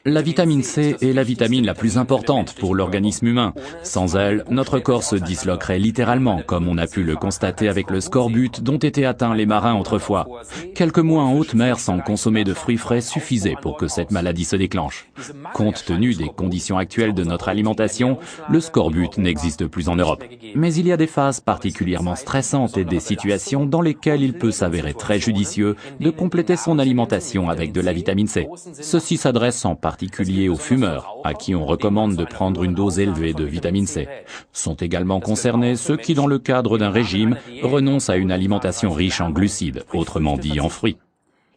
La vitamine C est la vitamine la plus importante pour l'organisme humain. Sans elle, notre corps se disloquerait littéralement, comme on a pu le constater avec le scorbut dont étaient atteints les marins autrefois. Quelques mois en haute mer sans consommer de fruits frais suffisaient pour que cette maladie se déclenche. Compte tenu des conditions actuelles de notre alimentation, le scorbut n'existe plus en Europe. Mais il y a des phases particulièrement stressantes et des situations dans lesquelles il peut s'avérer très judicieux de compléter son alimentation avec de la vitamine C. Ceci s'adresse en particulier aux fumeurs, à qui on recommande de prendre une dose élevée de vitamine C. Sont également concernés ceux qui, dans le cadre d'un régime, renoncent à une alimentation riche en glucides, autrement dit en fruits.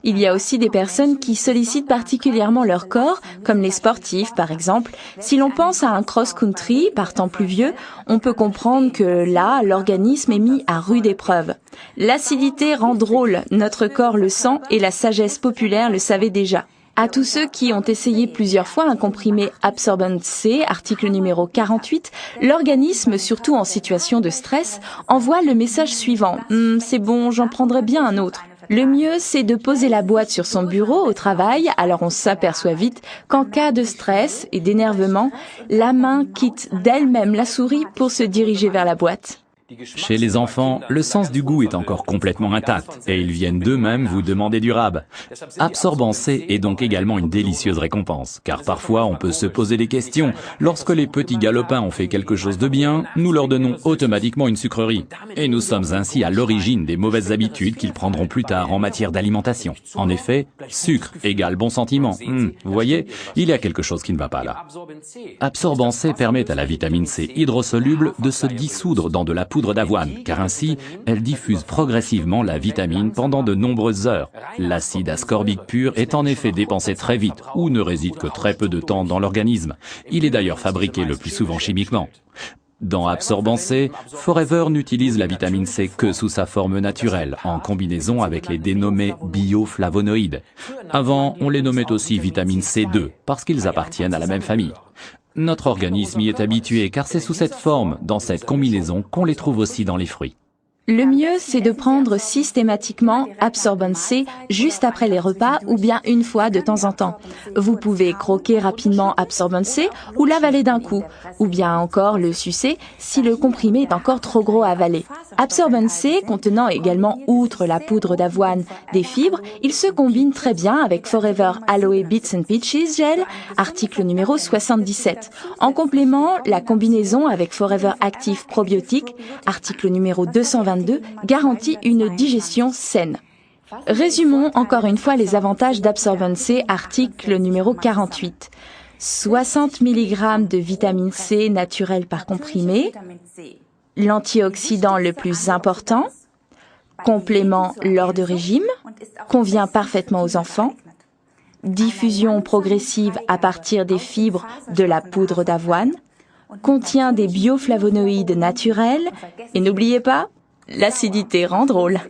Il y a aussi des personnes qui sollicitent particulièrement leur corps, comme les sportifs par exemple. Si l'on pense à un cross-country, par temps pluvieux, on peut comprendre que là, l'organisme est mis à rude épreuve. L'acidité rend drôle, notre corps le sent et la sagesse populaire le savait déjà. À tous ceux qui ont essayé plusieurs fois un comprimé Absorbent C, article numéro 48, l'organisme, surtout en situation de stress, envoie le message suivant « c'est bon, j'en prendrai bien un autre ». Le mieux, c'est de poser la boîte sur son bureau au travail, alors on s'aperçoit vite qu'en cas de stress et d'énervement, la main quitte d'elle-même la souris pour se diriger vers la boîte. Chez les enfants, le sens du goût est encore complètement intact et ils viennent d'eux-mêmes vous demander du rab. Absorbant C est donc également une délicieuse récompense, car parfois on peut se poser des questions. Lorsque les petits galopins ont fait quelque chose de bien, nous leur donnons automatiquement une sucrerie. Et nous sommes ainsi à l'origine des mauvaises habitudes qu'ils prendront plus tard en matière d'alimentation. En effet, sucre égale bon sentiment. Vous voyez, il y a quelque chose qui ne va pas là. Absorbant C permet à la vitamine C hydrosoluble de se dissoudre dans de la poudre d'avoine, car ainsi, elle diffuse progressivement la vitamine pendant de nombreuses heures. L'acide ascorbique pur est en effet dépensé très vite, ou ne réside que très peu de temps dans l'organisme. Il est d'ailleurs fabriqué le plus souvent chimiquement. Dans Absorbant C, Forever n'utilise la vitamine C que sous sa forme naturelle, en combinaison avec les dénommés bioflavonoïdes. Avant, on les nommait aussi vitamine C2, parce qu'ils appartiennent à la même famille. Notre organisme y est habitué car c'est sous cette forme, dans cette combinaison, qu'on les trouve aussi dans les fruits. Le mieux, c'est de prendre systématiquement Absorbent C juste après les repas ou bien une fois de temps en temps. Vous pouvez croquer rapidement Absorbent C ou l'avaler d'un coup, ou bien encore le sucer si le comprimé est encore trop gros à avaler. Absorbent C contenant également, outre la poudre d'avoine, des fibres, il se combine très bien avec Forever Aloe Bits and Peaches Gel, article numéro 77. En complément, la combinaison avec Forever Active Probiotique, article numéro 222, garantit une digestion saine. Résumons encore une fois les avantages d'Absorbent C, article numéro 48. 60 mg de vitamine C naturelle par comprimé, l'antioxydant le plus important, complément lors de régime, convient parfaitement aux enfants, diffusion progressive à partir des fibres de la poudre d'avoine, contient des bioflavonoïdes naturels et n'oubliez pas, l'acidité rend drôle.